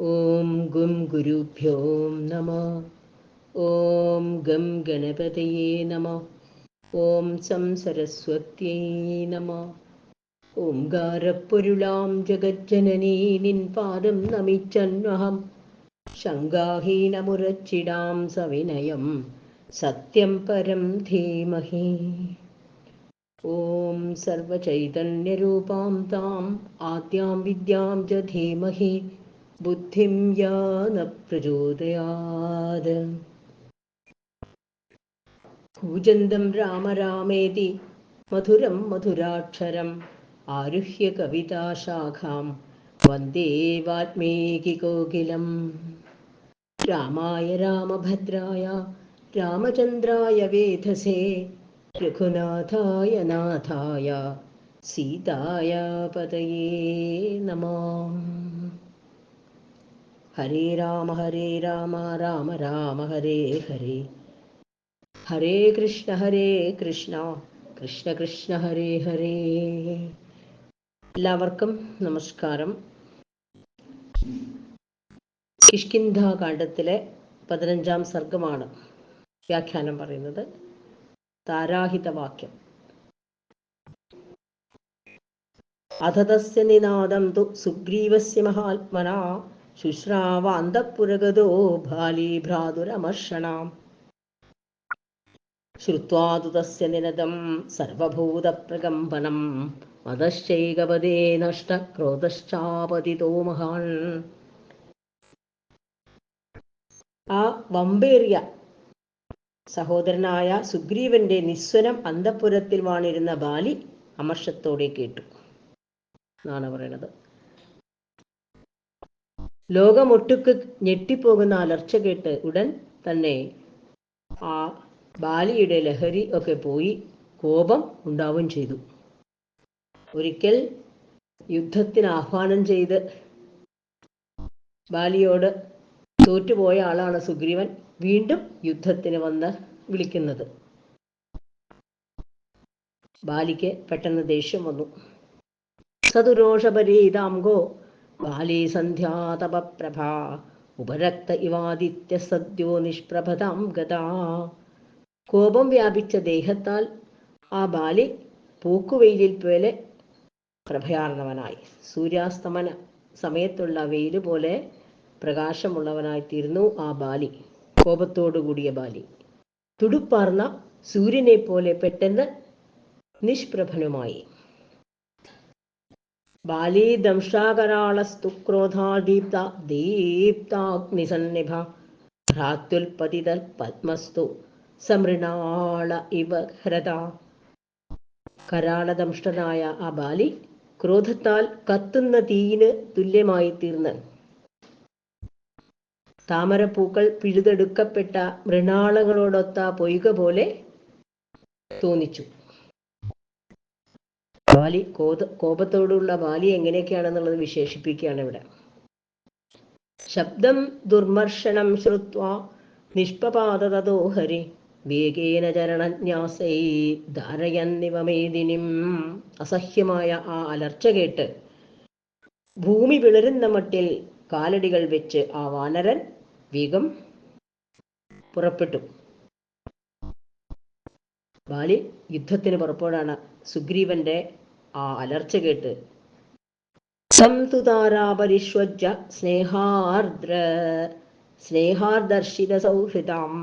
ഓം ഗും ഗുരുഭ്യോ നമ. ഓം ഗം ഗണപതയേ നമ. ഓം സം സരസ്വത്യൈ നമ. ഓംകാരപ്പൊരുളാം ജഗജ്ജനനീ നിൻ പാദം നമിച്ചന്വഹം. ശങ്കാഹീനമുരച്ചിടാം സവിനയം സത്യം പരം ധീമഹി. ഓം സർവചൈതന്യരൂപാം താം ആദ്യാം വിദ്യാം ച ധീമഹി ബുദ്ധിം യാ ന പ്രചോദയാത്. കൂജന്തം രാമ രാമേതി മധുരം മധുരാക്ഷരം ആരുഹ്യ കവിതാശാഖാം വന്ദേ വാൽമീകികോകിലം. രാമായ രാമഭദ്രായ രാമചന്ദ്രായ വേധസേ രഘുനാഥായ നാഥായ സീതായ പതയേ നമഃ. ഹരേ രാമ രാമ രാമ ഹരേ ഹരേ. ഹരേ കൃഷ്ണ കൃഷ്ണ കൃഷ്ണ ഹരേ ഹരേ. എല്ലാവർക്കും നമസ്കാരം. കിഷ്കിന്ധാകാണ്ഡത്തിലെ 15-ാം സർഗമാണ് വ്യാഖ്യാനം പറയുന്നത്. താരാഹിതവാക്യം. അധതസ്യ നിനാദം തു സുഗ്രീവസ്യ മഹാത്മനാ ശുശ്രാവാന്തഃപുരഗതോ ബാലീ ഭ്രാതുരമർഷണാം. ശ്രുത്വാ തു തസ്യ നിനദം സർവഭൂതപ്രകമ്പനം മതശ്ചൈകപദേ നഷ്ടക്രോധശ്ചാപതിതോ മഹാൻ. ആ വമ്പേറിയ സഹോദരനായ സുഗ്രീവന്റെ നിസ്വനം അന്തഃപുരത്തിൽ വാണിരുന്ന ബാലി അമർഷത്തോടെ കേട്ടു എന്നാണ് പറയുന്നത്. ലോകമൊട്ടുക്ക് ഞെട്ടിപ്പോകുന്ന അലർച്ച കേട്ട് ഉടൻ തന്നെ ആ ബാലിയുടെ ലഹരി ഒക്കെ പോയി കോപം ഉണ്ടാവുകയും ചെയ്തു. ഒരിക്കൽ യുദ്ധത്തിന് ആഹ്വാനം ചെയ്ത് ബാലിയോട് തോറ്റുപോയ ആളാണ് സുഗ്രീവൻ വീണ്ടും യുദ്ധത്തിന് വന്ന് വിളിക്കുന്നത്. ബാലിക്ക് പെട്ടെന്ന് ദേഷ്യം വന്നു. സതുരോഷപരീതാംഗോ ബാലീ സന്ധ്യാതപപ്രഭ ഉപരക്ത ഇവാദിത്യ സദ്യോ നിഷ്പ്രഭതാം ഗതാ. കോപം വ്യാപിച്ച ദേഹത്താൽ ആ ബാലി പൂക്കുവെയിലിൽ പോലെ പ്രഭയാർന്നവനായി, സൂര്യാസ്തമന സമയത്തുള്ള വെയിൽ പോലെ പ്രകാശമുള്ളവനായിത്തീർന്നു ആ ബാലി. കോപത്തോടുകൂടിയ ബാലി തുടുപ്പാർന്ന സൂര്യനെ പോലെ പെട്ടെന്ന് നിഷ്പ്രഭനുമായി. ബാലീ ദംഷ്ട്രാകരാളസ്തു ക്രോധാദീപ്ത ദീപ്താഗ്നിസന്നിഭ ഭ്രാത്യുൽപതിത പത്മസ്തു സമൃണാള ഇവ ഹ്രത. കരാളദംഷ്ടനായ ആ ബാലി ക്രോധത്താൽ കത്തുന്ന തീയിന് തുല്യമായി തീർന്ന് താമരപ്പൂക്കൾ പിഴുതെടുക്കപ്പെട്ട മൃണാളങ്ങളോടൊത്ത പൊയ്ക പോലെ തോന്നിച്ചു. ബാലി കോപത്തോടുള്ള ബാലി എങ്ങനെയൊക്കെയാണെന്നുള്ളത് വിശേഷിപ്പിക്കുകയാണ് ഇവിടെ. ശബ്ദം ദുർമർഷണം ശ്രുത്വാ നിഷ്പപാത തതോ ഹരി വേഗേന ചരണന്യാസൈ ധാരയന്നിവ മേദിനിം. അസഹ്യമായ ആ അലർച്ച കേട്ട് ഭൂമി പിളരുന്ന മട്ടിൽ കാലടികൾ വെച്ച് ആ വാനരൻ വേഗം പുറപ്പെട്ടു. ബാലി യുദ്ധത്തിന് പുറപ്പെടാണ്. സുഗ്രീവന്റെ ആ അലർച്ച കേട്ട് സംതുതാരാപരിഷ്വജ്ജ സ്നേഹാർദർശിത സൗഹൃദം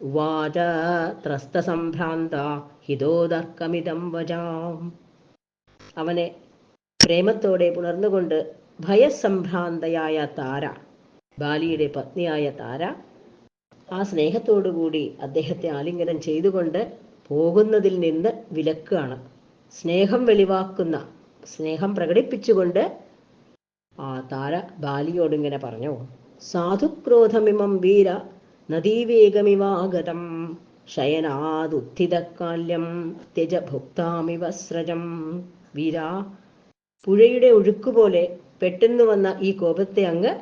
ഉവാച ത്രസ്തസംഭ്രാന്ത ഹിതോദർക്കമിതം വജാം. അവനെ പ്രേമത്തോടെ പുണർന്നുകൊണ്ട് ഭയസംഭ്രാന്തയായ താര, ബാലിയുടെ പത്നിയായ താര, ആ സ്നേഹത്തോടുകൂടി അദ്ദേഹത്തെ ആലിംഗനം ചെയ്തുകൊണ്ട് പോകുന്നതിൽ നിന്ന് വിലക്കുകയാണ്. സ്നേഹം വെളിവാക്കുന്ന, സ്നേഹം പ്രകടിപ്പിച്ചുകൊണ്ട് ആ താര ബാലിയോടിങ്ങനെ പറഞ്ഞു. സാധുക്രോധമിമം വീര നദീവേഗമിവാഗതം ശയനാദുത്ഥിതകാല്യം ത്യജ ഭുക്താമിവ സ്രജം. വീര, പുഴയുടെ ഒഴുക്കുപോലെ പെട്ടെന്ന് വന്ന ഈ കോപത്തെ അങ്ങ്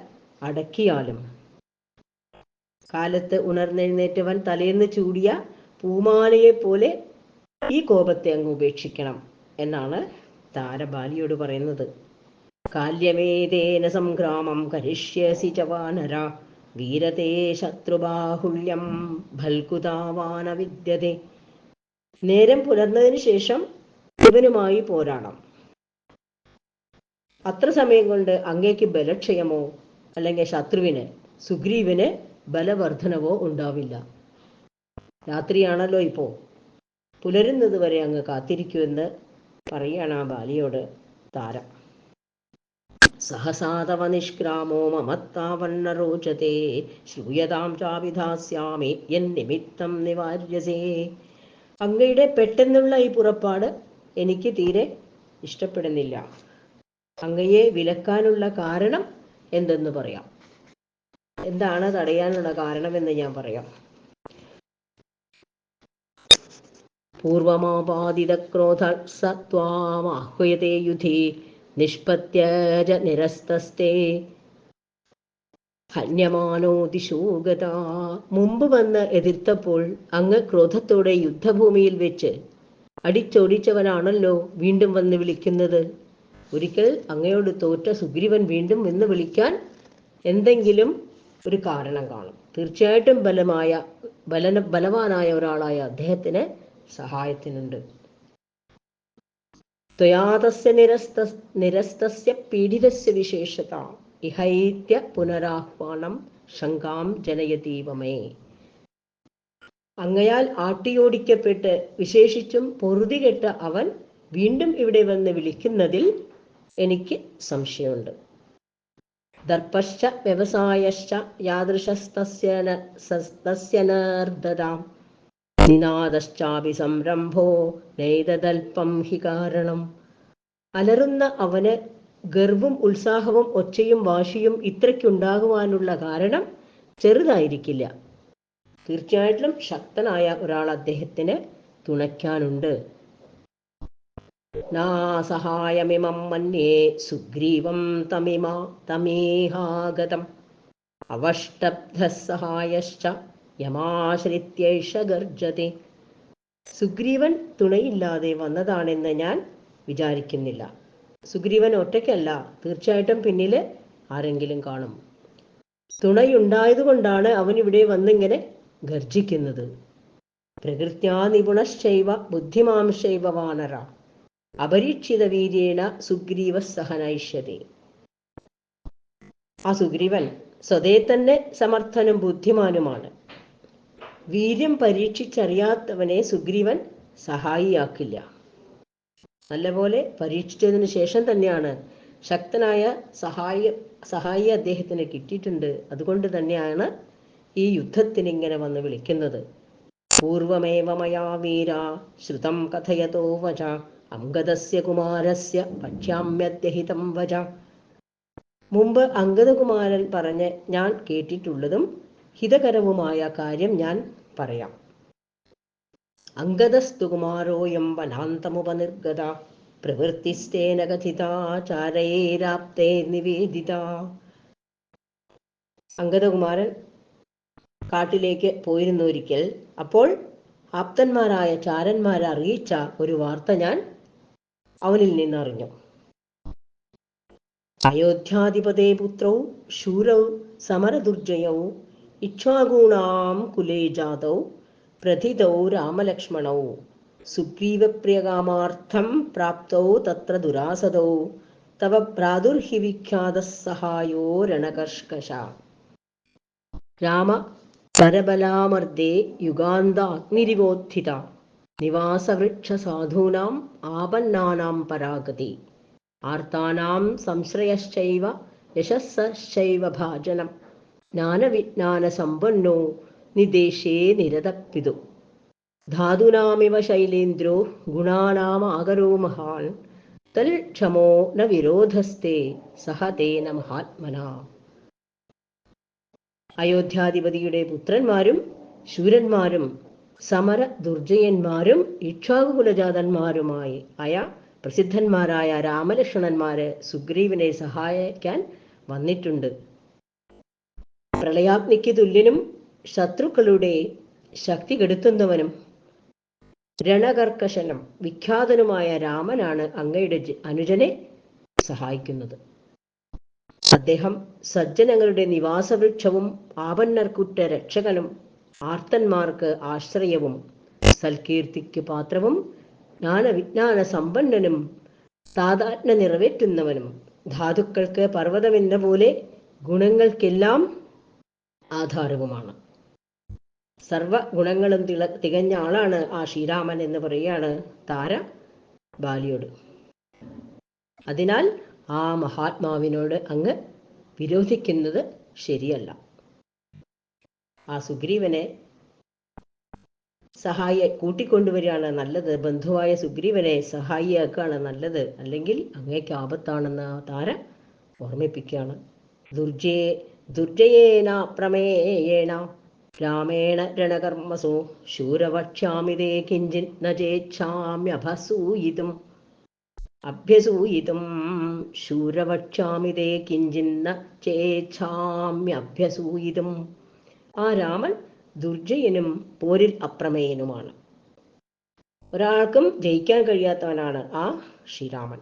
അടക്കിയാലും. കാലത്ത് ഉണർന്നെഴുന്നേറ്റവൻ തലേന്ന് ചൂടിയ പൂമാലയെപ്പോലെ ഈ കോപത്തെ അങ്ങ് ഉപേക്ഷിക്കണം എന്നാണ് താര ബാലിയോട് പറയുന്നത്. കാല്യവേദേന സംഗ്രാമം കരിഷ്യസി ച വാനര വീരതേ ശത്രുബാഹുല്യം ഫൽകുതാവാന വിദ്യതേ. നേരം പുലർന്നതിന് ശേഷം ഇവനുമായി പോരാടണം. അത്ര സമയം കൊണ്ട് അങ്ങേക്ക് ബലക്ഷയമോ അല്ലെങ്കിൽ ശത്രുവിന് സുഗ്രീവന് ബലവർദ്ധനവോ ഉണ്ടാവില്ല. രാത്രിയാണല്ലോ ഇപ്പോൾ, പുലരുന്നത് വരെ അങ്ങ് കാത്തിരിക്കുമെന്ന് പറയാണ് ആ ബാലിയോട് താര. സഹസാതവ നിഷ്ക്രാമോ മമത്താവണ്ണ റോചതേ ശ്രൂയതാം ചാവിധാസ്യാമി യന്നിമിത്തം നിവാര്യസേ. അങ്ങയുടെ പെട്ടെന്നുള്ള ഈ പുറപ്പാട് എനിക്ക് തീരെ ഇഷ്ടപ്പെടുന്നില്ല. അങ്ങയെ വിലക്കാനുള്ള കാരണം എന്തെന്ന് പറയാം. എന്താണ് തടയാനുള്ള കാരണമെന്ന് ഞാൻ പറയാം. പൂർവമാപാദിതക്രോധ സത്വാമാഹ്വയതേ യുധി നിഷ്പത്യജ നിരസ്തസ്തേ ഹന്യമാനോ ദിശോഗത. മുമ്പ് വന്ന് എതിർത്തപ്പോൾ അങ്ങ് ക്രോധത്തോടെ യുദ്ധഭൂമിയിൽ വെച്ച് അടിച്ചോടിച്ചവനാണല്ലോ വീണ്ടും വന്ന് വിളിക്കുന്നത്. ഒരിക്കൽ അങ്ങയോട് തോറ്റ സുഗ്രീവൻ വീണ്ടും വന്ന് വിളിക്കാൻ എന്തെങ്കിലും ഒരു കാരണം കാണും. തീർച്ചയായിട്ടും ബലവാനായ ഒരാളായ അദ്ദേഹത്തിന് സഹായത്തിനുണ്ട്. ത്വയാതസ്യ നിരസ്തസ്യ പീഡിതസ്യ വിശേഷത ഇഹൈത്യ പുനരാഹ്വാനം ശങ്കാം ജനയതീവമേ. അങ്ങയാൽ ആട്ടിയോടിക്കപ്പെട്ട് വിശേഷിച്ചും പൊറുതികെട്ട അവൻ വീണ്ടും ഇവിടെ വന്ന് വിളിക്കുന്നതിൽ എനിക്ക് സംശയമുണ്ട്. ദർപ്പശ്ച വ്യവസായശ്ച യാദൃശസ്തസ്യനർദ്ദതാം നിനാദശ്ചാപി സംരംഭോ നൈതദൽപം ഹി കാരണം. അലറുന്ന അവന് ഗർവും ഉത്സാഹവും ഒച്ചയും വാശിയും ഇത്രയ്ക്കുണ്ടാകുവാനുള്ള കാരണം ചെറുതായിരിക്കില്ല. തീർച്ചയായിട്ടും ശക്തനായ ഒരാൾ അദ്ദേഹത്തിന് തുണയ്ക്കാനുണ്ട്. നാസഹായമിമം മന്യേ സുഗ്രീവം തമേഹാഗതം അവഷ്ടബ്ധഃ സഹായശ്ച യമാശ്രിത്യൈഷ ഗർജതേ. സുഗ്രീവൻ തുണയില്ലാതെ വന്നതാണെന്ന് ഞാൻ വിചാരിക്കുന്നില്ല. സുഗ്രീവൻ ഒറ്റയ്ക്കല്ല, തീർച്ചയായിട്ടും പിന്നിൽ ആരെങ്കിലും കാണും. തുണയുണ്ടായതുകൊണ്ടാണ് അവനിവിടെ വന്നിങ്ങനെ ഗർജിക്കുന്നത്. പ്രകൃത്യാ നിപുണശ്ചൈവ ബുദ്ധിമാംശൈവ വാനര അപരീക്ഷിത വീര്യേണ സുഗ്രീവ സഹനൈഷ്യതേ. ആ സുഗ്രീവൻ സ്വതേ തന്നെ സമർത്ഥനും ബുദ്ധിമാനുമാണ്. വീര്യം പരീക്ഷിച്ചറിയാത്തവനെ സുഗ്രീവൻ സഹായിയാക്കില്ല. നല്ലപോലെ പരീക്ഷിച്ചതിന് ശേഷം തന്നെയാണ് ശക്തനായ സഹായി അദ്ദേഹത്തിന് കിട്ടിയിട്ടുണ്ട്. അതുകൊണ്ട് തന്നെയാണ് ഈ യുദ്ധത്തിന് ഇങ്ങനെ വന്ന് വിളിക്കുന്നത്. പൂർവമേവ മയാ വീര ശ്രുതം കഥയതോ വച അംഗദസ്യ കുമാരസ്യ ഭക്ഷ്യാമ്യത്യഹിതം വച. മുമ്പ് അംഗദകുമാരൻ പറഞ്ഞ് ഞാൻ കേട്ടിട്ടുള്ളതും ഹിതകരവുമായ കാര്യം ഞാൻ പറയാം. അംഗദസ്തു കുമാരോയം വനാന്തമുപനിർഗത പ്രവൃത്തിസ്തേന കഥിതാചാരയേരാപ്തേ നിവേദിത. അംഗദകുമാരൻ കാട്ടിലേക്ക് പോയിരുന്നു ഒരിക്കൽ. അപ്പോൾ ആപ്തന്മാരായ ചാരന്മാരെ അറിയിച്ച ഒരു വാർത്ത ഞാൻ അവനിൽ നിന്നറിഞ്ഞു. അയോധ്യാധിപതേ പുത്രൗ ശൂരൗ സമരദുർജയൗ ഇക്ഷ്വാകൂണാം കുലേ ജാതൗ പ്രഥിതൗ രാമലക്ഷ്മണൗ സുഗ്രീവപ്രിയകാമാർത്ഥം പ്രാപ്തൗ തത്ര ദുരാസദൗ തവ പ്രാദുർഹി വിഖ്യാതഃ സഹായോ രണകർഷകശ. രാമ പരബലാമർദ്ദേ യുഗാന്താഗ്നിരിവോത്ഥിത നിവാസവൃക്ഷസാധൂനാം ആപന്നാനാം പരാഗതി ആർത്താനാം സംശ്രയശ്ചൈവ യശസ്സശ്ചൈവ ഭാജനം ജ്ഞാനവിജ്ഞാനസമ്പന്നോ നിദേശേ നിരതപിതു ധാതുനാമിവ ശൈലേന്ദ്രോ ഗുണാനാമാകരോ മഹാൻ തൽ ക്ഷമോ ന വിരോധസ്തേ സഹ തേന മഹാത്മനാ. അയോധ്യാധിപതിയുടെ പുത്രന്മാരും ശൂരന്മാരും സമര ദുർജയന്മാരും ഇക്ഷ്വാകുകുലജാതന്മാരുമായി ആയ പ്രസിദ്ധന്മാരായ രാമലക്ഷ്മണന്മാര് സുഗ്രീവനെ സഹായിക്കാൻ വന്നിട്ടുണ്ട്. പ്രളയാഗ്നിക്ക് തുല്യനും ശത്രുക്കളുടെ ശക്തി കെടുത്തുന്നവനും രണകർക്കശനും വിഖ്യാതനുമായ രാമനാണ് അങ്ങയുടെ അനുജനെ സഹായിക്കുന്നത്. അദ്ദേഹം സജ്ജനങ്ങളുടെ നിവാസവൃക്ഷവും ആപന്നർക്കുറ്റ രക്ഷകനും ആർത്തന്മാർക്ക് ആശ്രയവും സൽകീർത്തിക്ക് പാത്രവും ജ്ഞാനവിജ്ഞാന സമ്പന്നനും താതാത്മ്യ നിറവേറ്റുന്നവനും ധാതുക്കൾക്ക് പർവ്വതമെന്ന പോലെ ഗുണങ്ങൾക്കെല്ലാം ആധാരവുമാണ്. സർവ ഗുണങ്ങളും തികഞ്ഞ ആളാണ് ആ ശ്രീരാമൻ എന്ന് പറയുകയാണ് താര ബാലിയോട്. അതിനാൽ ആ മഹാത്മാവിനോട് അങ്ങ് വിരോധിക്കുന്നത് ശരിയല്ല. ആ സുഗ്രീവനെ കൂട്ടിക്കൊണ്ടുവരികയാണ് നല്ലത്. ബന്ധുവായ സുഗ്രീവനെ സഹായിയാക്കുകയാണ് നല്ലത്. അല്ലെങ്കിൽ അങ്ങേക്ക് ആപത്താണെന്ന് താര ഓർമ്മിപ്പിക്കുകയാണ്. ദുർജയേന പ്രമേയേണ രാമേണ രണകർമ്മസോ ശൂരവക്ഷ്യാമിതേ കിഞ്ചിൻ ന ചേച്ഛാമ്യഭസൂയിതും ശൂരവക്ഷ്യാമിതേ കിഞ്ചിന്ന ചേച്ഛാമ്യഭ്യസൂയിതും. ആ രാമൻ ദുർജയനും പോരിൽ അപ്രമേയനുമാണ്. ഒരാൾക്കും ജയിക്കാൻ കഴിയാത്തവനാണ് ആ ശ്രീരാമൻ.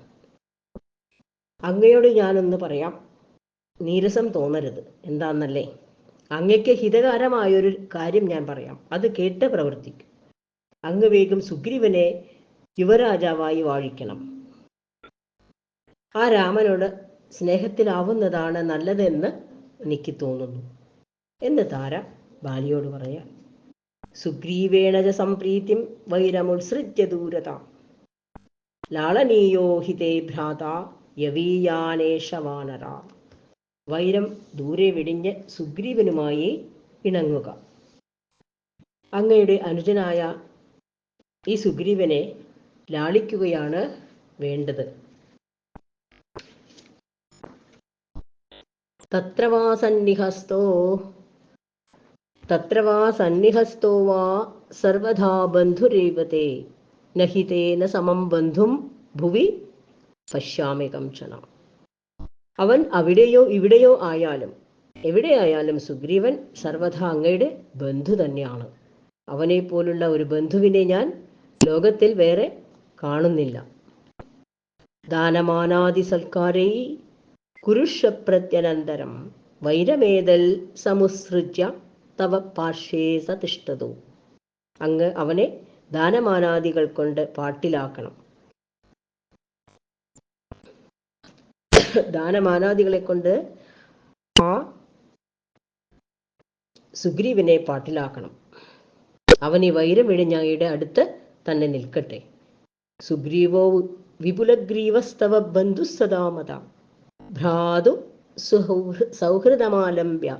അങ്ങയോട് ഞാനൊന്ന് പറയാം, നീരസം തോന്നരുത്. എന്താന്നല്ലേ, അങ്ങയ്ക്ക് ഹിതകരമായൊരു കാര്യം ഞാൻ പറയാം, അത് കേട്ട് പ്രവർത്തിക്കും. അങ്ങ് വേഗം സുഗ്രീവനെ യുവരാജാവായി വാഴിക്കണം. ആ രാമനോട് സ്നേഹത്തിലാവുന്നതാണ് നല്ലതെന്ന് എനിക്ക് തോന്നുന്നു എന്ന് താര ബാലിയോട് പറയാം. സുഗ്രീവേണ സംപ്രീതിം വൈരമുത്സൃജ്യ ദൂരതാം ലാളനീയോ ഹിതേ ഭ്രാത യവീയാനേഷ വാനര. വൈരം ദൂരെ വെടിഞ്ഞ് സുഗ്രീവനുമായി ഇണങ്ങുക. അങ്ങയുടെ അനുജനായ ഈ സുഗ്രീവനെ ലാളിക്കുകയാണ് വേണ്ടത്. തത്ര വാ സന്നിഹസ്തോ വാ സർവഥാ ബന്ധുരേവതേ നഹി തേന സമം ബന്ധും ഭുവി പശ്യാമി കംചന. അവൻ അവിടെയോ ഇവിടെയോ ആയാലും എവിടെയായാലും സുഗ്രീവൻ സർവഥാ അങ്ങയുടെ ബന്ധു തന്നെയാണ്. അവനെ പോലുള്ള ഒരു ബന്ധുവിനെ ഞാൻ ലോകത്തിൽ വേറെ കാണുന്നില്ല. ദാനമാനാദി സൽക്കാരൈ കുരുഷ പ്രത്യനന്തരം വൈരമേതൽ സമുസൃജ്യ തവ പാർശ്വേ സതിഷ്ഠതു. അങ്ങ് അവനെ ദാനമാനാദികൾ കൊണ്ട് പാട്ടിലാക്കണം. ദാനമാനാദികളെ കൊണ്ട് ആ സുഗ്രീവനെ പാട്ടിലാക്കണം. അവനെ വൈരം വെടിഞ്ഞയുടെ അടുത്ത് തന്നെ നിൽക്കട്ടെ. സുഗ്രീവോ വിപുലഗ്രീവസ്തവ ബന്ധു സദാമത ഭ്രാതു സൗഹൃദമാലംബ്യ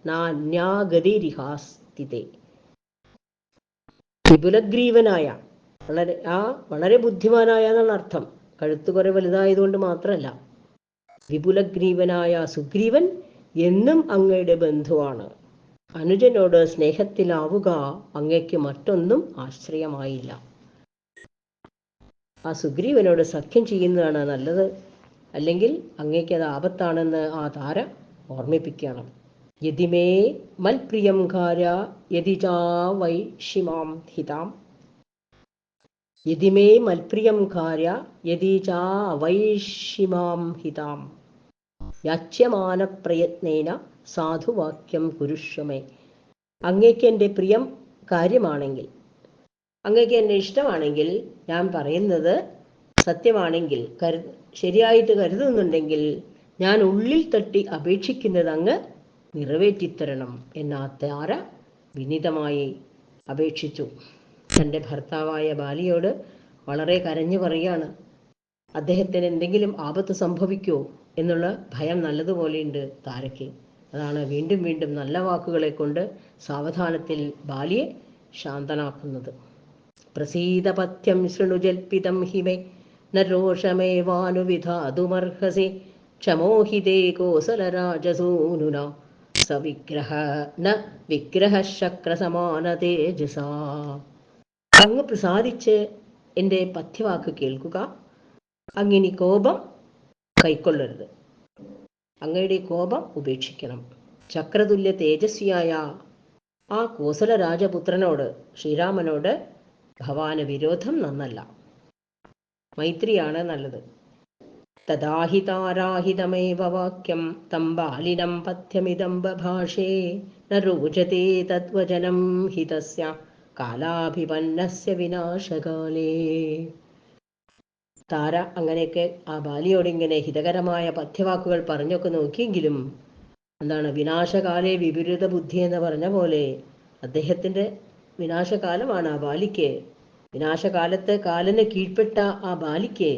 നാന്യാഗതിരിഹാസ്തിതേ. വിപുലഗ്രീവനായ, വളരെ ബുദ്ധിമാനായ എന്നാണ് അർത്ഥം. കഴുത്ത് കുറെ വലുതായതുകൊണ്ട് മാത്രമല്ല, വിപുലഗ്രീവനായ സുഗ്രീവൻ എന്നും അങ്ങയുടെ ബന്ധുവാണ്. അനുജനോട് സ്നേഹത്തിലാവുക അങ്ങയ്ക്ക് മറ്റൊന്നും ആശ്രയമായില്ല. ആ സുഗ്രീവനോട് സഖ്യം ചെയ്യുന്നതാണ് നല്ലത്. അല്ലെങ്കിൽ അങ്ങയ്ക്ക് അത് ആപത്താണെന്ന് ആ താര ഓർമ്മിപ്പിക്കണം. യതിമേ മൽപ്രിയം കാര്യ യതിചാ വൈഷിമാം ഹിതാം. യതിമേ മൽപ്രിയം കാര്യ യതിചാ വൈഷിമാം ഹിതാം യാച്യമാന പ്രയത്നേന സാധുവാക്യം കുരുഷ്വമേ. അങ്ങയ്ക്ക് എൻ്റെ പ്രിയം കാര്യമാണെങ്കിൽ, അങ്ങയ്ക്ക് എന്നെ ഇഷ്ടമാണെങ്കിൽ, ഞാൻ പറയുന്നത് സത്യമാണെങ്കിൽ, ശരിയായിട്ട് കരുതുന്നുണ്ടെങ്കിൽ ഞാൻ ഉള്ളിൽ തട്ടി അപേക്ഷിക്കുന്നത് അങ്ങ് നിറവേറ്റിത്തരണം എന്ന താര വിനീതമായി അപേക്ഷിച്ചു. തൻ്റെ ഭർത്താവായ ബാലിയോട് വളരെ കരഞ്ഞു പറയാണ്. അദ്ദേഹത്തിന് എന്തെങ്കിലും ആപത്ത് സംഭവിക്കുമോ എന്നുള്ള ഭയം നല്ലതുപോലെയുണ്ട് താരയ്ക്ക്. അതാണ് വീണ്ടും വീണ്ടും നല്ല വാക്കുകളെ കൊണ്ട് സാവധാനത്തിൽ ബാലിയെ ശാന്തനാക്കുന്നത്. പ്രസീതപഥ്യം ശൃണുജൽപിതം ഹിമേ ന രോഷമേവാനുവിധാതുമർഹസി ക്ഷമോഹിതേ കോസലരാജസൂനുന വിഗ്രഹശക്രസമാന തേജസാ. അങ്ങ് പ്രസാദിച്ച് എൻ്റെ പഥ്യവാക്ക് കേൾക്കുക. അങ്ങിനി കോപം കൈക്കൊള്ളരുത്. അങ്ങയുടെ കോപം ഉപേക്ഷിക്കണം. ചക്രതുല്യ തേജസ്വിയായ ആ കോസല രാജപുത്രനോട്, ശ്രീരാമനോട് ഭവാന് വിരോധം നന്നല്ല, മൈത്രിയാണ് നല്ലത്. തദാഹി താരാഹിതമേവ വാക്യം തം ബാലിനം പഥ്യമിദം ബഭാഷേ ന രോചതേ തദ്വചനം ഹിതസ്യ കാലാഭിപന്നസ്യ വിനാശകാലേ. താര അങ്ങനെയൊക്കെ ആ ബാലിയോടിങ്ങനെ ഹിതകരമായ പഥ്യവാക്കുകൾ പറഞ്ഞൊക്കെ നോക്കിയെങ്കിലും എന്താണ്, വിനാശകാലേ വിപരീത ബുദ്ധി എന്ന് പറഞ്ഞ പോലെ അദ്ദേഹത്തിൻ്റെ വിനാശകാലമാണ് ആ ബാലിക്ക്. വിനാശകാലത്ത് കാലന് കീഴ്പ്പെട്ട ആ ബാലിക്ക്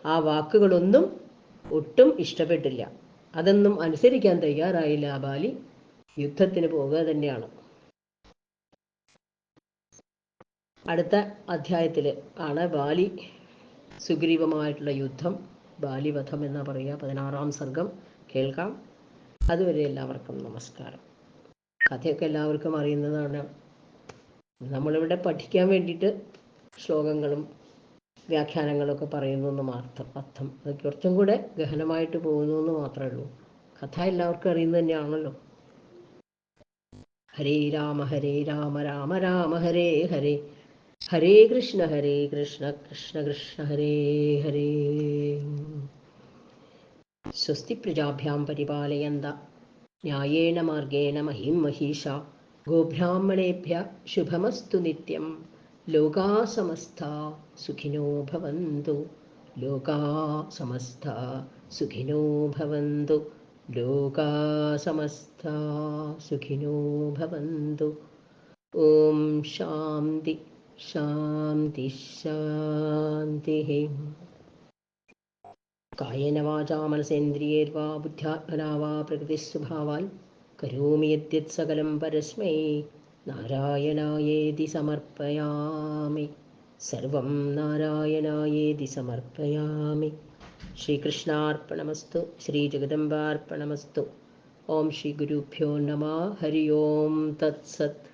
ആ വാക്കുകളൊന്നും ഒട്ടും ഇഷ്ടപ്പെട്ടില്ല. അതൊന്നും അനുസരിക്കാൻ തയ്യാറായില്ല. ആ ബാലി യുദ്ധത്തിന് പോകുക തന്നെയാണ്. അടുത്ത അധ്യായത്തിൽ ആണ് ബാലി സുഗ്രീവമായിട്ടുള്ള യുദ്ധം, ബാലിവധം എന്നാ പറയുക. 16-ാം സർഗം കേൾക്കാം. അതുവരെ എല്ലാവർക്കും നമസ്കാരം. കഥയൊക്കെ എല്ലാവർക്കും അറിയുന്നതാണ്. നമ്മളിവിടെ പഠിക്കാൻ വേണ്ടിയിട്ട് ശ്ലോകങ്ങളും വ്യാഖ്യാനങ്ങളൊക്കെ പറയുന്നു എന്ന് മാത്രം. അർത്ഥം അത് കുറച്ചും കൂടെ ഗഹനമായിട്ട് പോകുന്നു എന്ന് മാത്രമേ ഉള്ളൂ. കഥ എല്ലാവർക്കും അറിയുന്നത് തന്നെയാണല്ലോ. ഹരേ രാമ രാമ രാമ ഹരേ ഹരേ, ഹരേ കൃഷ്ണ കൃഷ്ണ കൃഷ്ണ ഹരേ ഹരേ. സ്വസ്തി പ്രജാഭ്യാം പരിപാലയന്ത ന്യായേന മാർഗേണ മഹിം മഹീഷാ ഗോബ്രാഹ്മണേഭ്യഃ ശുഭമസ്തു നിത്യം. ലോകാ സമസ്താ സുഖിനോ ഭവന്തു. ലോകാ സമസ്താ സുഖിനോ ഭവന്തു. ലോകാ സമസ്താ സുഖിനോ ഭവന്തു. ഓം ശാന്തി ശാന്തി ശാന്തി. കായേന വാചാ മനസേന്ദ്രിയേർവാ ബുദ്ധ്യാത്മനാ വാ പ്രകൃതിസ്വഭാവാൽ കരോമി യദ്യത് സകലം പരസ്മൈ നാരായണായേതി സമർപ്പയാമി. സർവം നാരായണായേതി സമർപ്പയാമി. ശ്രീകൃഷ്ണാർപ്പണമസ്തു. ശ്രീജഗദംബാർപ്പണമസ്തു. ഓം ശ്രീ ഗുരുഭ്യോ നമഃ. ഹരി ഓം തത്സത്.